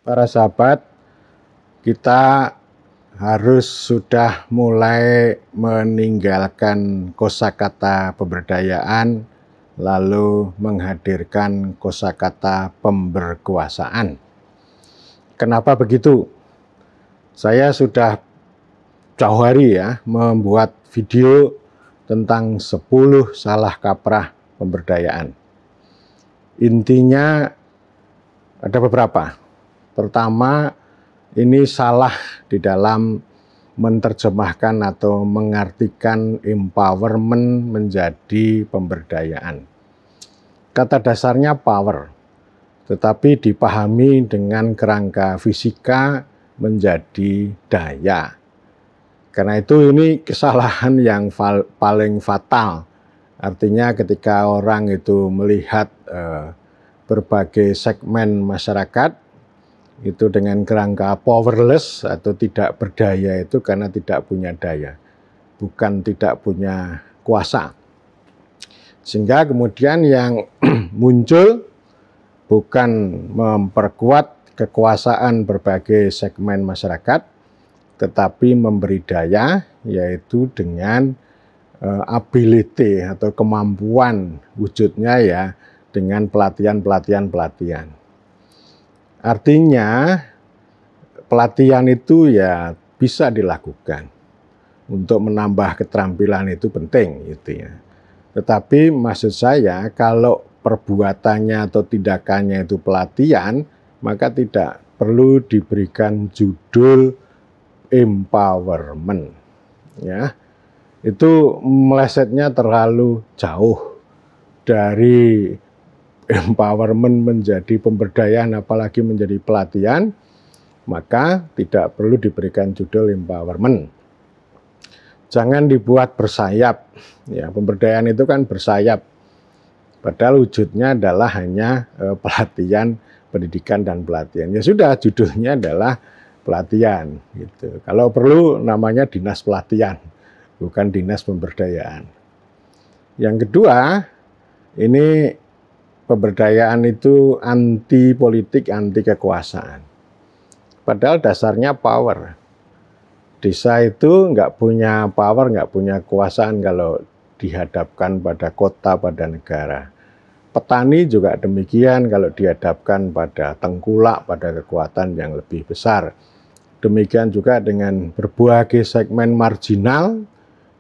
para sahabat, kita harus sudah mulai meninggalkan kosakata pemberdayaan, lalu menghadirkan kosakata pemberkuasaan. Kenapa begitu? Saya sudah jauh hari membuat video tentang 10 salah kaprah pemberdayaan. Intinya ada beberapa. Pertama, ini salah di dalam menerjemahkan atau mengartikan empowerment menjadi pemberdayaan. Kata dasarnya power, tetapi dipahami dengan kerangka fisika menjadi daya. Karena itu ini kesalahan yang paling fatal. Artinya ketika orang itu melihat berbagai segmen masyarakat itu dengan kerangka powerless atau tidak berdaya itu karena tidak punya daya, bukan tidak punya kuasa. Sehingga kemudian yang muncul bukan memperkuat kekuasaan berbagai segmen masyarakat, tetapi memberi daya, yaitu dengan ability atau kemampuan wujudnya dengan pelatihan. Artinya pelatihan itu bisa dilakukan untuk menambah keterampilan, itu penting gitu ya. Tetapi maksud saya kalau perbuatannya atau tindakannya itu pelatihan, maka tidak perlu diberikan judul empowerment ya. Itu melesetnya terlalu jauh dari empowerment menjadi pemberdayaan, apalagi menjadi pelatihan, maka tidak perlu diberikan judul empowerment. Jangan dibuat bersayap. Ya, pemberdayaan itu kan bersayap. Padahal wujudnya adalah hanya pelatihan, pendidikan dan pelatihan. Ya sudah, judulnya adalah pelatihan. Gitu. Kalau perlu namanya dinas pelatihan, bukan dinas pemberdayaan. Yang kedua, ini pemberdayaan itu anti politik, anti kekuasaan. Padahal dasarnya power. Desa itu nggak punya power, nggak punya kekuasaan kalau dihadapkan pada kota, pada negara. Petani juga demikian kalau dihadapkan pada tengkulak, pada kekuatan yang lebih besar. Demikian juga dengan berbagai segmen marginal,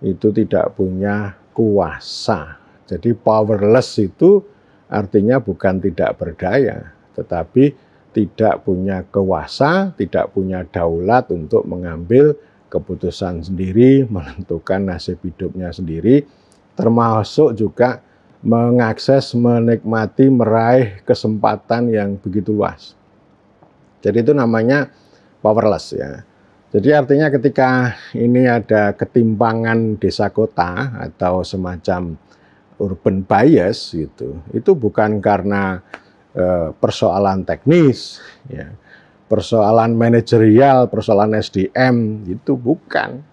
itu tidak punya kuasa. Jadi powerless itu artinya bukan tidak berdaya, tetapi tidak punya kuasa, tidak punya daulat untuk mengambil keputusan sendiri, menentukan nasib hidupnya sendiri, termasuk juga mengakses, menikmati, meraih kesempatan yang begitu luas. Jadi itu namanya powerless ya. Jadi artinya ketika ini ada ketimpangan desa kota atau semacam urban bias gitu, itu bukan karena persoalan teknis, ya, persoalan manajerial, persoalan SDM, itu bukan.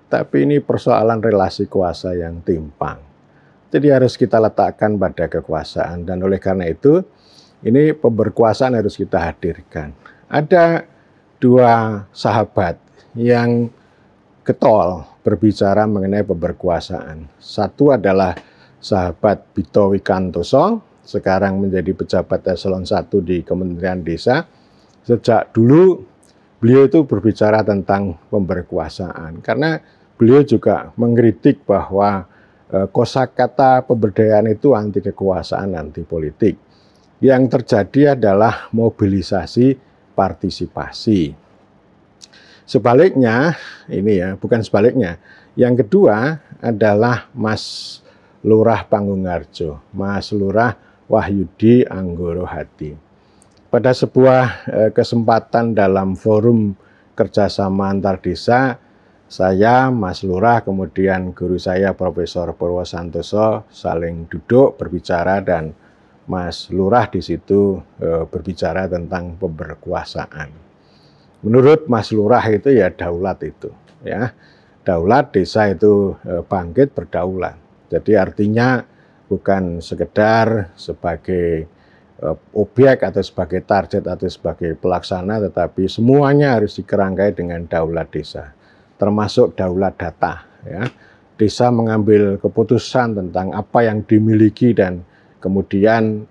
Tapi ini persoalan relasi kuasa yang timpang. Jadi harus kita letakkan pada kekuasaan, dan oleh karena itu ini pemberkuasaan harus kita hadirkan. Ada 2 sahabat yang getol berbicara mengenai pemberkuasaan. Satu adalah sahabat Bito Wikantoso, sekarang menjadi pejabat eselon 1 di Kementerian Desa. Sejak dulu beliau itu berbicara tentang pemberkuasaan, karena beliau juga mengkritik bahwa kosakata pemberdayaan itu anti kekuasaan, anti politik. Yang terjadi adalah mobilisasi partisipasi. Sebaliknya, ini bukan sebaliknya. Yang kedua adalah Mas Lurah Panggungarjo, Mas Lurah Wahyudi Anggoro Hadi. Pada sebuah kesempatan dalam forum kerjasama antar desa, saya, Mas Lurah, kemudian guru saya Profesor Purwosantoso saling duduk berbicara, dan Mas Lurah di situ berbicara tentang pemberkuasaan. Menurut Mas Lurah itu daulat itu, daulat desa itu bangkit berdaulat. Jadi artinya bukan sekedar sebagai objek atau sebagai target atau sebagai pelaksana, tetapi semuanya harus dikerangkai dengan daulat desa, termasuk daulat data. Ya. Desa mengambil keputusan tentang apa yang dimiliki dan kemudian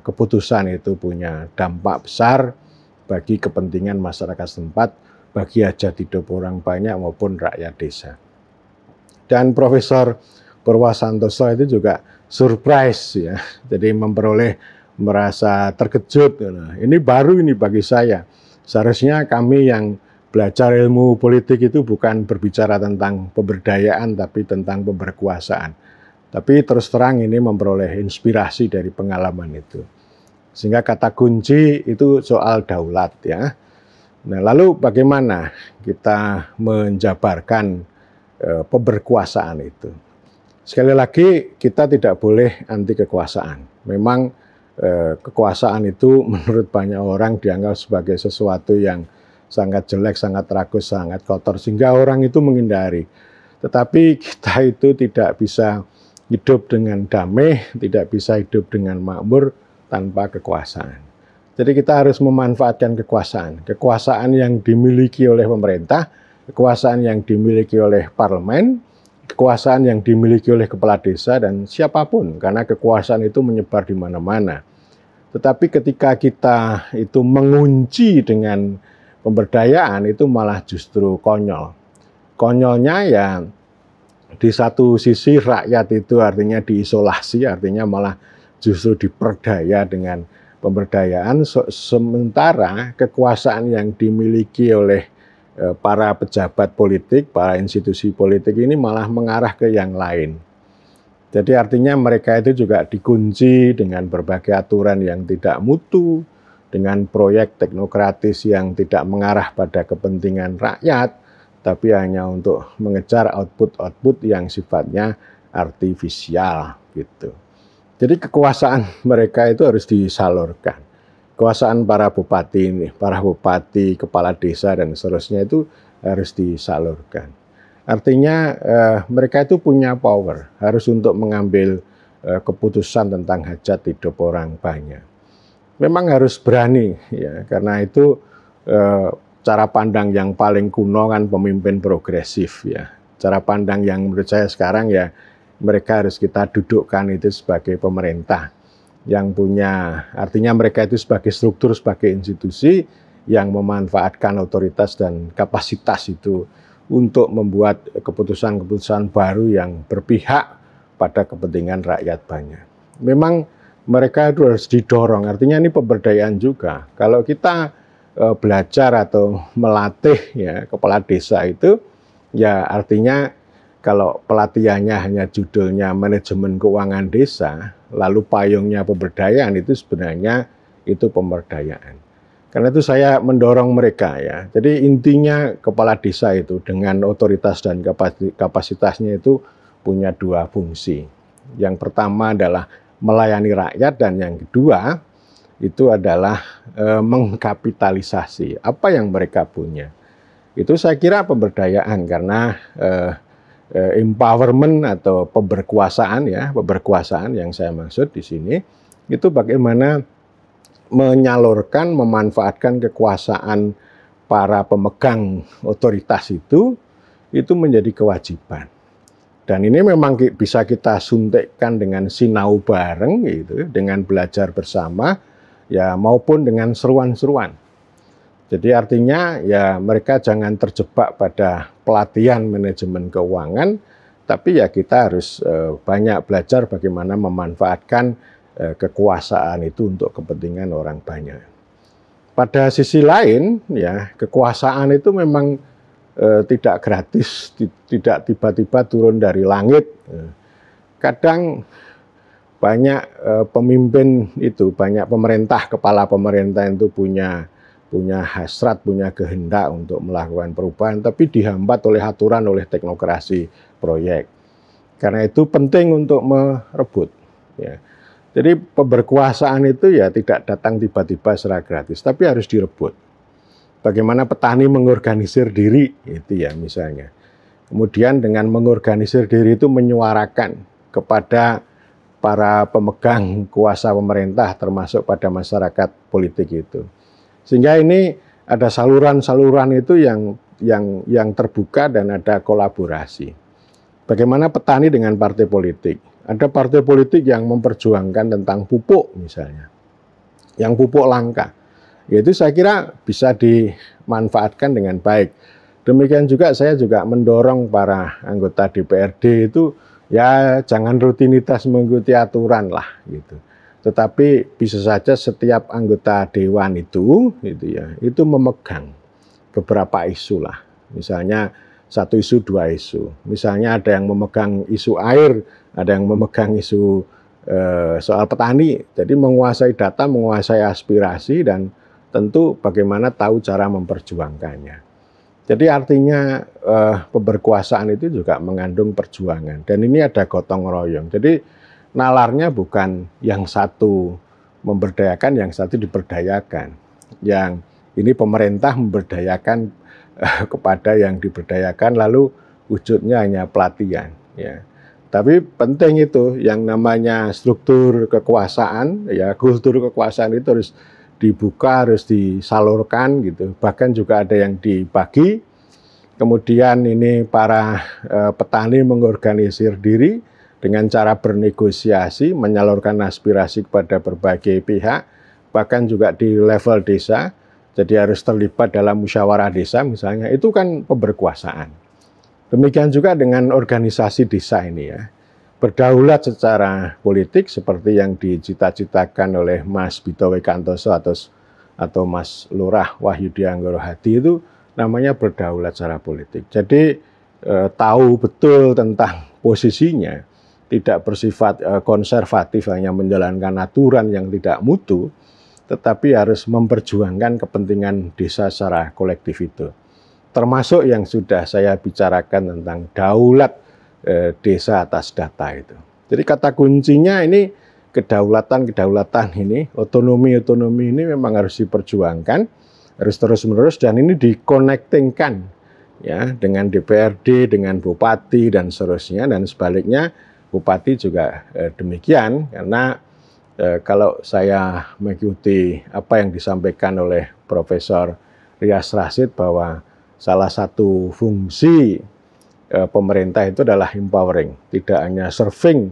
keputusan itu punya dampak besar bagi kepentingan masyarakat setempat, bagi hajat hidup orang banyak maupun rakyat desa. Dan Profesor Purwasantoso itu juga surprise ya, jadi merasa terkejut. Ini baru ini bagi saya. Seharusnya kami yang belajar ilmu politik itu bukan berbicara tentang pemberdayaan, tapi tentang pemberkuasaan. Tapi terus terang ini memperoleh inspirasi dari pengalaman itu. Sehingga kata kunci itu soal daulat ya. Nah, lalu bagaimana kita menjabarkan pemberkuasaan itu? Sekali lagi kita tidak boleh anti kekuasaan. Memang kekuasaan itu menurut banyak orang dianggap sebagai sesuatu yang sangat jelek, sangat rakus, sangat kotor, sehingga orang itu menghindari. Tetapi kita itu tidak bisa hidup dengan damai, tidak bisa hidup dengan makmur tanpa kekuasaan. Jadi kita harus memanfaatkan kekuasaan. Kekuasaan yang dimiliki oleh pemerintah, kekuasaan yang dimiliki oleh parlemen, kekuasaan yang dimiliki oleh kepala desa dan siapapun, karena kekuasaan itu menyebar di mana-mana. Tetapi ketika kita itu mengunci dengan pemberdayaan, itu malah justru konyol. Konyolnya ya di satu sisi rakyat itu artinya diisolasi, artinya malah justru diperdaya dengan pemberdayaan, sementara kekuasaan yang dimiliki oleh para pejabat politik, para institusi politik ini malah mengarah ke yang lain. Jadi artinya mereka itu juga dikunci dengan berbagai aturan yang tidak mutu, dengan proyek teknokratis yang tidak mengarah pada kepentingan rakyat, tapi hanya untuk mengejar output-output yang sifatnya artifisial gitu. Jadi kekuasaan mereka itu harus disalurkan. Kekuasaan para bupati, kepala desa dan seterusnya itu harus disalurkan. Artinya mereka itu punya power, harus untuk mengambil keputusan tentang hajat hidup orang banyak. Memang harus berani ya, karena itu cara pandang yang paling kuno kan pemimpin progresif ya. Cara pandang yang menurut saya sekarang ya, mereka harus kita dudukkan itu sebagai pemerintah yang punya, artinya mereka itu sebagai struktur, sebagai institusi yang memanfaatkan otoritas dan kapasitas itu untuk membuat keputusan-keputusan baru yang berpihak pada kepentingan rakyat banyak. Memang mereka itu harus didorong, artinya ini pemberdayaan juga. Kalau kita belajar atau melatih ya kepala desa itu, ya artinya kalau pelatihannya hanya judulnya manajemen keuangan desa, lalu payungnya pemberdayaan, itu sebenarnya itu pemberdayaan. Karena itu saya mendorong mereka ya. Jadi intinya kepala desa itu dengan otoritas dan kapasitasnya itu punya dua fungsi. Yang pertama adalah melayani rakyat, dan yang kedua itu adalah mengkapitalisasi apa yang mereka punya. Itu saya kira pemberdayaan, karena empowerment atau pemberkuasaan ya, pemberkuasaan yang saya maksud di sini itu bagaimana menyalurkan, memanfaatkan kekuasaan para pemegang otoritas itu menjadi kewajiban. Dan ini memang bisa kita suntikkan dengan sinau bareng gitu, dengan belajar bersama ya, maupun dengan seruan-seruan. Jadi artinya ya mereka jangan terjebak pada pelatihan manajemen keuangan, tapi ya kita harus banyak belajar bagaimana memanfaatkan kekuasaan itu untuk kepentingan orang banyak. Pada sisi lain ya, kekuasaan itu memang tidak gratis, tidak tiba-tiba turun dari langit. Kadang banyak pemimpin itu, banyak pemerintah, kepala pemerintah itu punya hasrat, punya kehendak untuk melakukan perubahan, tapi dihambat oleh aturan, oleh teknokrasi proyek. Karena itu penting untuk merebut. Ya. Jadi pemberkuasaan itu ya tidak datang tiba-tiba secara gratis, tapi harus direbut. Bagaimana petani mengorganisir diri, itu ya misalnya. Kemudian dengan mengorganisir diri itu menyuarakan kepada para pemegang kuasa pemerintah termasuk pada masyarakat politik itu. Sehingga ini ada saluran-saluran itu yang terbuka dan ada kolaborasi. Bagaimana petani dengan partai politik? Ada partai politik yang memperjuangkan tentang pupuk misalnya, yang pupuk langka. Yaitu saya kira bisa dimanfaatkan dengan baik. Demikian juga saya juga mendorong para anggota DPRD itu ya jangan rutinitas mengikuti aturan lah gitu. Tetapi bisa saja setiap anggota dewan itu gitu ya, itu memegang beberapa isu lah. Misalnya satu isu, dua isu. Misalnya ada yang memegang isu air, ada yang memegang isu soal petani. Jadi menguasai data, menguasai aspirasi dan tentu bagaimana tahu cara memperjuangkannya. Jadi artinya pemberkuasaan itu juga mengandung perjuangan. Dan ini ada gotong royong. Jadi nalarnya bukan yang satu memberdayakan, yang satu diberdayakan. Yang ini pemerintah memberdayakan kepada yang diberdayakan, lalu wujudnya hanya pelatihan. Ya. Tapi penting itu yang namanya struktur kekuasaan, ya kultur kekuasaan itu harus dibuka, harus disalurkan gitu. Bahkan juga ada yang dibagi. Kemudian ini para petani mengorganisir diri dengan cara bernegosiasi, menyalurkan aspirasi kepada berbagai pihak, bahkan juga di level desa. Jadi harus terlibat dalam musyawarah desa misalnya, itu kan pemberkuasaan. Demikian juga dengan organisasi desa ini ya. Berdaulat secara politik seperti yang dicita-citakan oleh Mas Bito Wikantoso atau Mas Lurah Wahyudi Anggoro Hadi itu namanya berdaulat secara politik. Jadi tahu betul tentang posisinya, tidak bersifat konservatif hanya menjalankan aturan yang tidak mutu, tetapi harus memperjuangkan kepentingan desa secara kolektif itu. Termasuk yang sudah saya bicarakan tentang daulat desa atas data itu. Jadi kata kuncinya ini kedaulatan ini, otonomi ini memang harus diperjuangkan, harus terus-menerus dan ini dikonektingkan ya dengan DPRD, dengan bupati dan seterusnya, dan sebaliknya bupati juga demikian, karena kalau saya mengikuti apa yang disampaikan oleh Profesor Rias Rasid bahwa salah satu fungsi pemerintah itu adalah empowering, tidak hanya serving,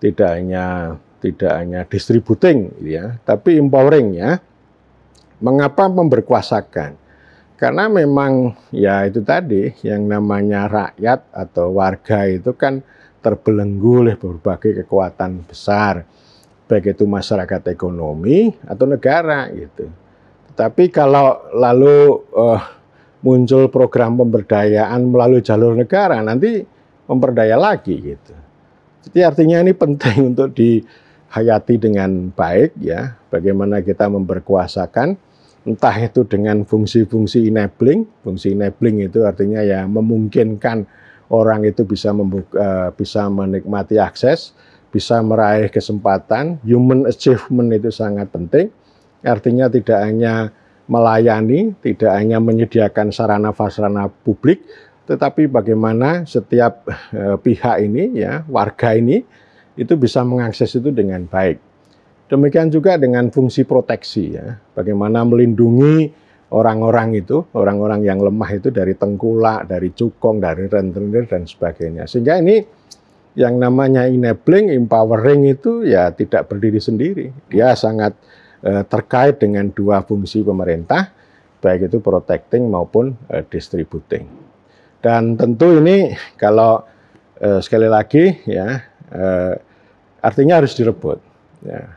tidak hanya distributing, ya, tapi empowering ya. Mengapa memberkuasakan? Karena memang ya itu tadi yang namanya rakyat atau warga itu kan terbelenggu oleh berbagai kekuatan besar, baik itu masyarakat ekonomi atau negara gitu. Tapi kalau lalu muncul program pemberdayaan melalui jalur negara, nanti memperdaya lagi gitu. Jadi artinya ini penting untuk dihayati dengan baik ya, bagaimana kita memberkuasakan, entah itu dengan fungsi-fungsi enabling. Fungsi enabling itu artinya ya memungkinkan orang itu bisa menikmati akses, bisa meraih kesempatan. Human achievement itu sangat penting, artinya tidak hanya melayani, tidak hanya menyediakan sarana-prasarana publik, tetapi bagaimana setiap pihak ini, ya warga ini, itu bisa mengakses itu dengan baik. Demikian juga dengan fungsi proteksi, ya, bagaimana melindungi orang-orang itu, orang-orang yang lemah itu dari tengkulak, dari cukong, dari rentenir dan sebagainya. Sehingga ini yang namanya enabling, empowering itu ya tidak berdiri sendiri. Dia sangat terkait dengan dua fungsi pemerintah, baik itu protecting maupun distributing. Dan tentu ini kalau sekali lagi ya artinya harus direbut, ya.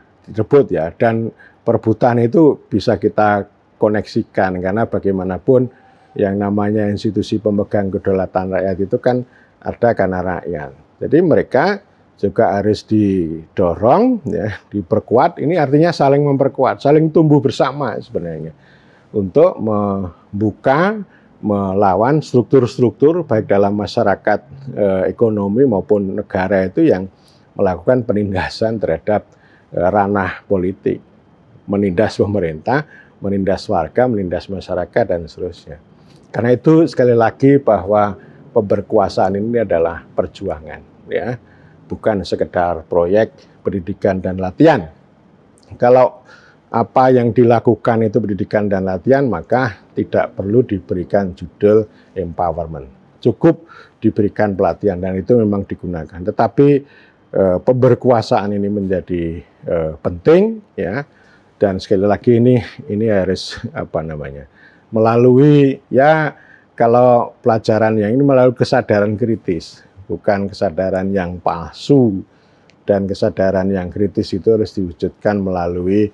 Dan perebutan itu bisa kita koneksikan karena bagaimanapun yang namanya institusi pemegang kedaulatan rakyat itu kan ada karena rakyat. Jadi mereka juga harus didorong, ya, diperkuat. Ini artinya saling memperkuat, saling tumbuh bersama sebenarnya untuk membuka, melawan struktur-struktur baik dalam masyarakat ekonomi maupun negara itu yang melakukan penindasan terhadap ranah politik, menindas pemerintah, menindas warga, menindas masyarakat dan seterusnya. Karena itu sekali lagi bahwa pemberkuasaan ini adalah perjuangan, ya. bukan sekedar proyek pendidikan dan latihan. Kalau apa yang dilakukan itu pendidikan dan latihan, maka tidak perlu diberikan judul empowerment. Cukup diberikan pelatihan dan itu memang digunakan. Tetapi pemberkuasaan ini menjadi penting, ya. Dan sekali lagi ini harus melalui, ya, kalau pelajaran yang ini melalui kesadaran kritis, bukan kesadaran yang palsu. Dan kesadaran yang kritis itu harus diwujudkan melalui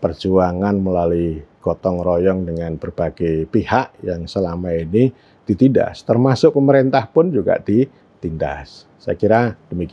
perjuangan, melalui gotong royong dengan berbagai pihak yang selama ini ditindas, termasuk pemerintah pun juga ditindas. Saya kira demikian.